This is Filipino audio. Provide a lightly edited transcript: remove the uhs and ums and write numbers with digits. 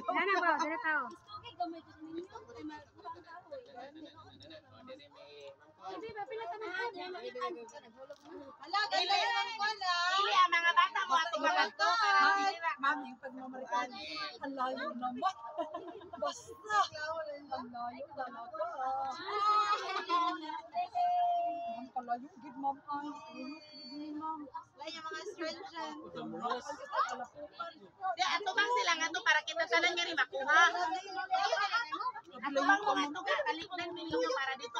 Nana ba, dere tao. Hindi ba pinatanan ko? Ili ang mga bata mo ating makanto. Ma'am, yung pagmamarikan, ang layo naman. Basta. Ang layo talaga. Ang palayo, gid ma'am ay. Gid ma'am. Wala yung mga stringent. Di, ato bang sila nga to para kita tanan nga rin makuha. Ato bang mga to ka, kalikdan ninyo para dito